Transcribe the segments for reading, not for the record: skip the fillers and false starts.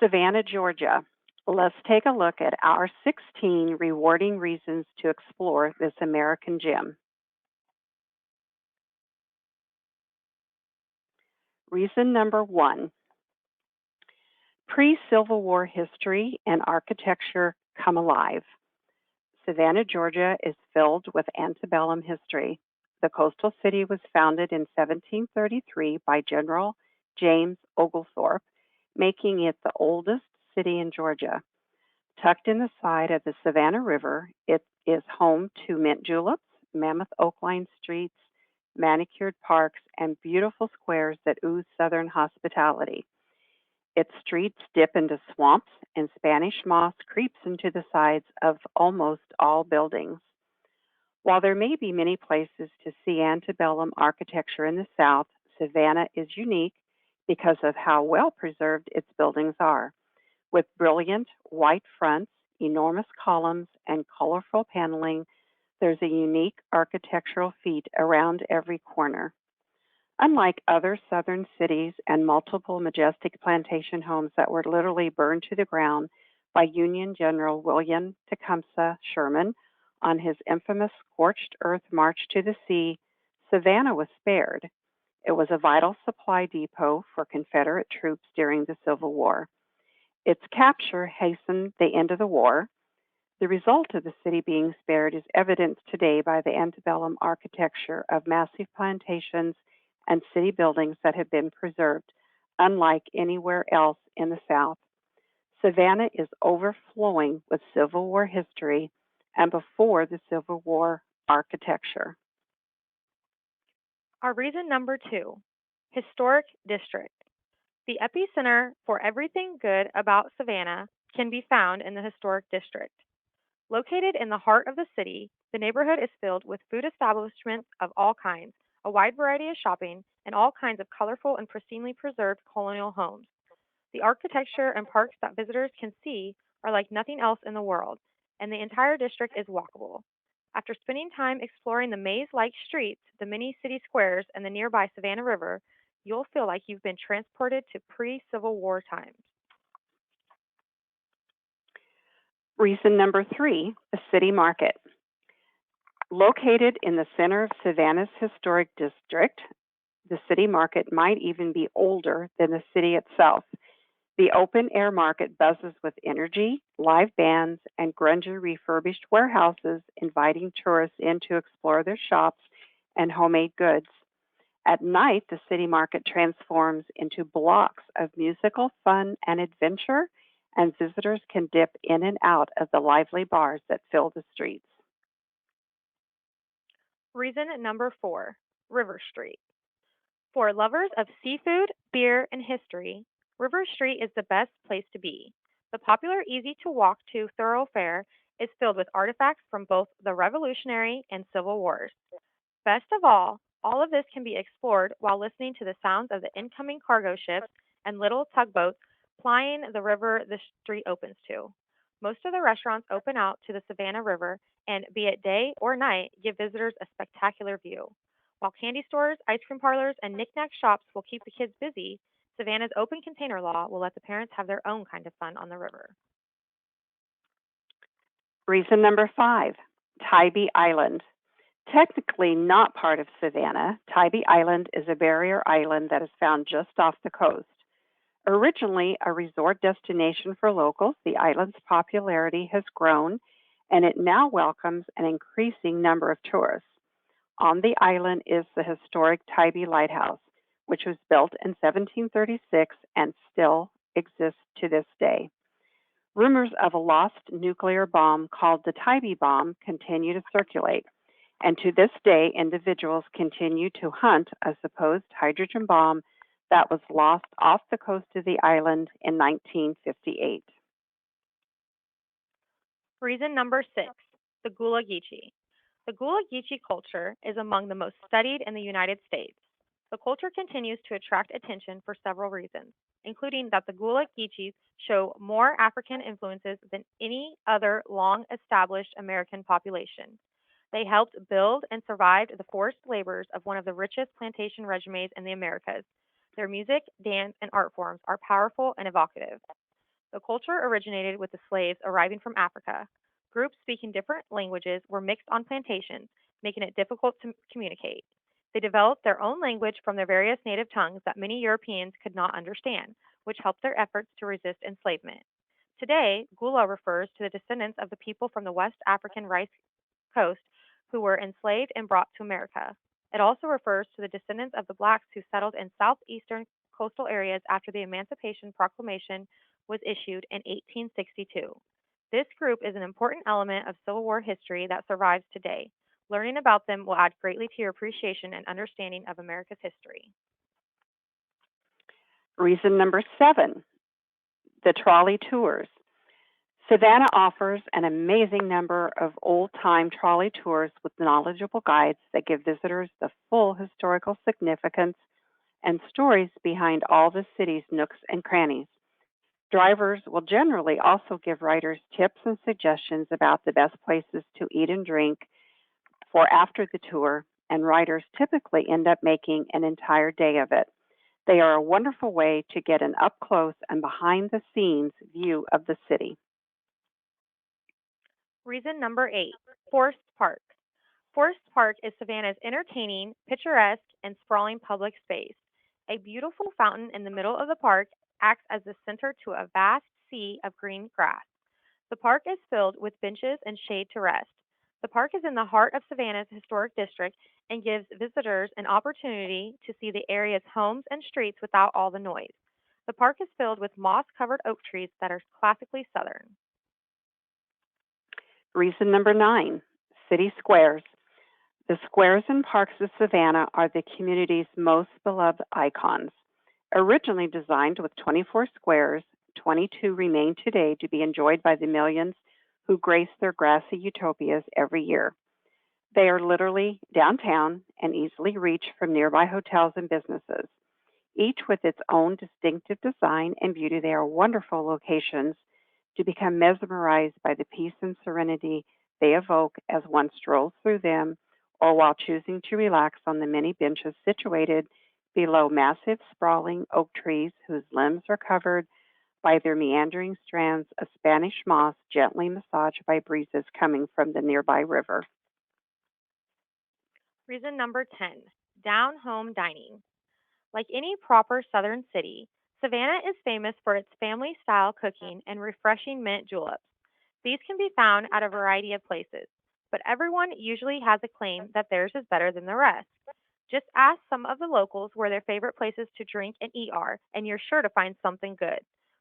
Savannah, Georgia. Let's take a look at our 16 rewarding reasons to explore this American gem. Reason number one, pre-Civil War history and architecture come alive. Savannah, Georgia is filled with antebellum history. The coastal city was founded in 1733 by General James Oglethorpe, making it the oldest city in Georgia. Tucked in the side of the Savannah River, it is home to mint juleps, mammoth oak-lined streets, manicured parks, and beautiful squares that ooze southern hospitality. Its streets dip into swamps, and Spanish moss creeps into the sides of almost all buildings. While there may be many places to see antebellum architecture in the South, Savannah is unique because of how well preserved its buildings are. With brilliant white fronts, enormous columns, and colorful paneling, there's a unique architectural feat around every corner. Unlike other southern cities and multiple majestic plantation homes that were literally burned to the ground by Union General William Tecumseh Sherman on his infamous scorched earth march to the sea, Savannah was spared. It was a vital supply depot for Confederate troops during the Civil War. Its capture hastened the end of the war. The result of the city being spared is evidenced today by the antebellum architecture of massive plantations and city buildings that have been preserved, unlike anywhere else in the South. Savannah is overflowing with Civil War history and before the Civil War architecture. Our reason number two, historic district. The epicenter for everything good about Savannah can be found in the historic district. Located in the heart of the city, the neighborhood is filled with food establishments of all kinds, a wide variety of shopping, and all kinds of colorful and pristinely preserved colonial homes. The architecture and parks that visitors can see are like nothing else in the world, and the entire district is walkable. After spending time exploring the maze like streets, the many city squares, and the nearby Savannah River, you'll feel like you've been transported to pre Civil War times. Reason number three, the city market. Located in the center of Savannah's historic district, the city market might even be older than the city itself. The open air market buzzes with energy, live bands, and grungy refurbished warehouses inviting tourists in to explore their shops and homemade goods. At night, the city market transforms into blocks of musical fun and adventure, and visitors can dip in and out of the lively bars that fill the streets. Reason number four, River Street. For lovers of seafood, beer, and history, River Street is the best place to be. The popular, easy to walk to thoroughfare is filled with artifacts from both the Revolutionary and Civil Wars. Best of all of this can be explored while listening to the sounds of the incoming cargo ships and little tugboats plying the river the street opens to. Most of the restaurants open out to the Savannah River and, be it day or night, give visitors a spectacular view. While candy stores, ice cream parlors, and knickknack shops will keep the kids busy, Savannah's open container law will let the parents have their own kind of fun on the river. Reason number five, Tybee Island. Technically not part of Savannah, Tybee Island is a barrier island that is found just off the coast. Originally a resort destination for locals, the island's popularity has grown and it now welcomes an increasing number of tourists. On the island is the historic Tybee Lighthouse, which was built in 1736 and still exists to this day. Rumors of a lost nuclear bomb called the Tybee bomb continue to circulate, and to this day, individuals continue to hunt a supposed hydrogen bomb that was lost off the coast of the island in 1958. Reason number six, the Gullah Geechee. The Gullah Geechee culture is among the most studied in the United States. The culture continues to attract attention for several reasons, including that the Gullah Geechees show more African influences than any other long established American population. They helped build and survived the forced labors of one of the richest plantation regimes in the Americas. Their music, dance, and art forms are powerful and evocative. The culture originated with the slaves arriving from Africa. Groups speaking different languages were mixed on plantations, making it difficult to communicate. They developed their own language from their various native tongues that many Europeans could not understand, which helped their efforts to resist enslavement. Today, Gula refers to the descendants of the people from the West African rice coast who were enslaved and brought to America. It also refers to the descendants of the blacks who settled in southeastern coastal areas after the Emancipation Proclamation was issued in 1862. This group is an important element of Civil War history that survives today. Learning about them will add greatly to your appreciation and understanding of America's history. Reason number 7, the trolley tours. Savannah offers an amazing number of old-time trolley tours with knowledgeable guides that give visitors the full historical significance and stories behind all the city's nooks and crannies. Drivers will generally also give riders tips and suggestions about the best places to eat and drink for after the tour, and riders typically end up making an entire day of it. They are a wonderful way to get an up close and behind the scenes view of the city. Reason number 8, Forest Park. Forest Park is Savannah's entertaining, picturesque, and sprawling public space. A beautiful fountain in the middle of the park acts as the center to a vast sea of green grass. The park is filled with benches and shade to rest. The park is in the heart of Savannah's historic district and gives visitors an opportunity to see the area's homes and streets without all the noise. The park is filled with moss covered oak trees that are classically southern. Reason number 9, city squares. The squares and parks of Savannah are the community's most beloved icons. Originally designed with 24 squares, 22 remain today to be enjoyed by the millions who grace their grassy utopias every year. They are literally downtown and easily reached from nearby hotels and businesses. Each with its own distinctive design and beauty, they are wonderful locations to become mesmerized by the peace and serenity they evoke as one strolls through them or while choosing to relax on the many benches situated below massive sprawling oak trees whose limbs are covered by their meandering strands of Spanish moss gently massaged by breezes coming from the nearby river. Reason number 10, down home dining. Like any proper southern city, Savannah is famous for its family style cooking and refreshing mint juleps. These can be found at a variety of places, but everyone usually has a claim that theirs is better than the rest. Just ask some of the locals where their favorite places to drink and eat are, and you're sure to find something good.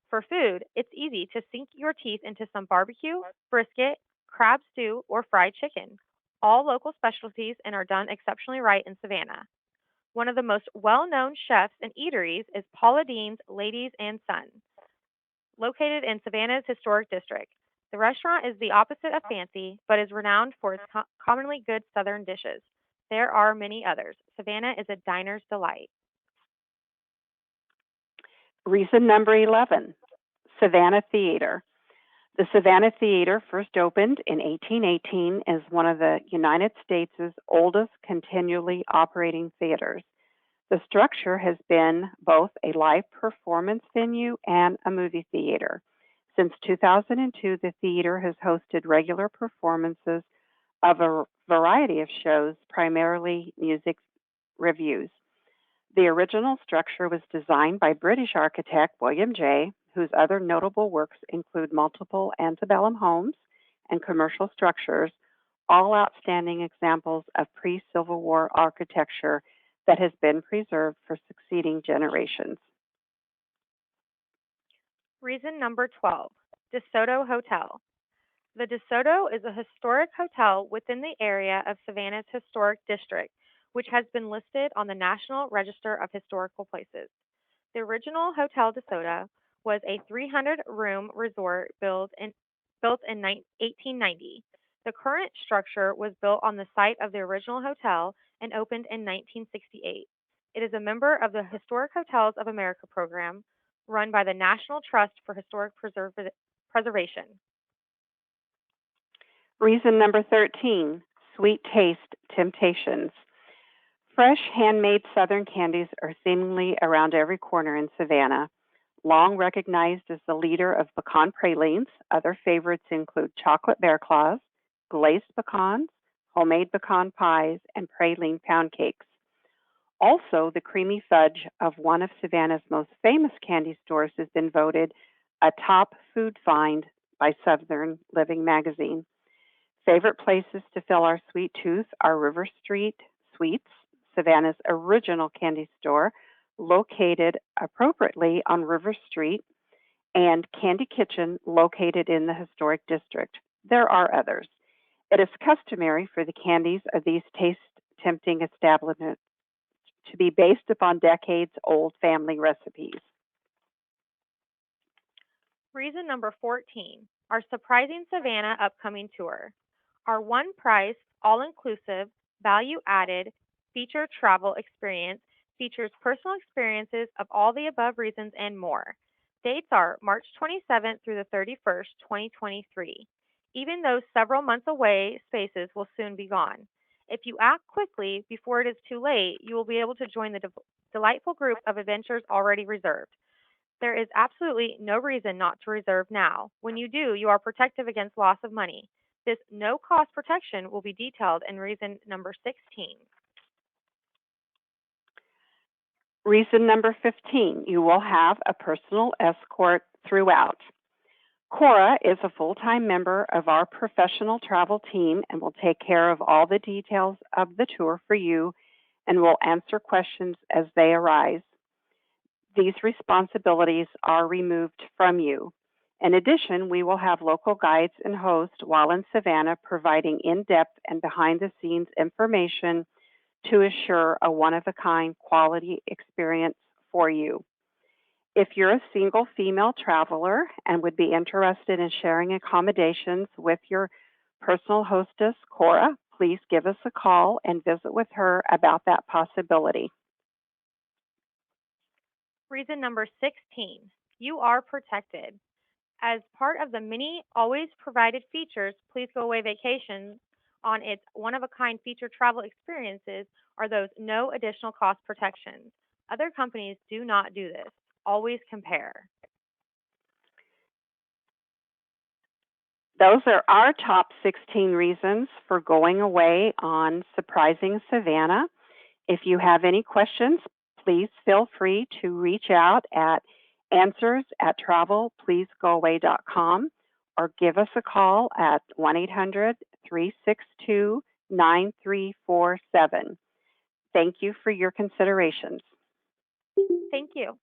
For food, it's easy to sink your teeth into some barbecue, brisket, crab stew, or fried chicken. All local specialties and are done exceptionally right in Savannah. One of the most well known chefs and eateries is Paula Dean's Ladies and Sons, located in Savannah's historic district. The restaurant is the opposite of fancy, but is renowned for its commonly good southern dishes. There are many others. Savannah is a diner's delight. Reason number 11, Savannah Theater. The Savannah Theater first opened in 1818 as one of the United States' oldest continually operating theaters. The structure has been both a live performance venue and a movie theater. Since 2002, the theater has hosted regular performances of a variety of shows, primarily music reviews. The original structure was designed by British architect William J., whose other notable works include multiple antebellum homes and commercial structures, all outstanding examples of pre-Civil War architecture that has been preserved for succeeding generations. Reason number 12, DeSoto Hotel. The DeSoto is a historic hotel within the area of Savannah's historic district, which has been listed on the National Register of Historical Places. The original Hotel DeSoto was a 300-room resort built in 1890. The current structure was built on the site of the original hotel and opened in 1968. It is a member of the Historic Hotels of America program run by the National Trust for Historic Preservation. Reason number 13, Sweet Taste Temptations. Fresh, handmade Southern candies are seemingly around every corner in Savannah. long recognized as the leader of pecan pralines. Other favorites include chocolate bear claws, glazed pecans, homemade pecan pies, and praline pound cakes. Also, the creamy fudge of one of Savannah's most famous candy stores has been voted a top food find by Southern Living magazine. Favorite places to fill our sweet tooth are River Street Sweets, Savannah's original candy store, located appropriately on River Street, and Candy Kitchen, located in the historic district. There are others. It is customary for the candies of these taste tempting establishments to be based upon decades old family recipes. Reason number 14, our Surprising Savannah upcoming tour. Our one price, all inclusive, value added feature travel experience features personal experiences of all the above reasons and more. Dates are March 27th through the 31st, 2023. Even though several months away, spaces will soon be gone. If you act quickly before it is too late, you will be able to join the delightful group of adventures already reserved. There is absolutely no reason not to reserve now. When you do, you are protected against loss of money. This no cost protection will be detailed in reason number 16. Reason number 15, you will have a personal escort throughout. Cora is a full-time member of our professional travel team and will take care of all the details of the tour for you and will answer questions as they arise. These responsibilities are removed from you. In addition, we will have local guides and hosts while in Savannah providing in-depth and behind-the-scenes information to assure a one-of-a-kind quality experience for you. If you're a single female traveler and would be interested in sharing accommodations with your personal hostess, Cora, please give us a call and visit with her about that possibility. Reason number 16, you are protected. As part of the many always provided features, Please Go Away Vacations on its one of a kind feature travel experiences are those no additional cost protections. Other companies do not do this. Always compare. Those are our top 16 reasons for going away on Surprising Savannah. If you have any questions, please feel free to reach out at answers@travelpleasegoaway.com or give us a call at 1-800-362-9347. Thank you for your considerations. Thank you.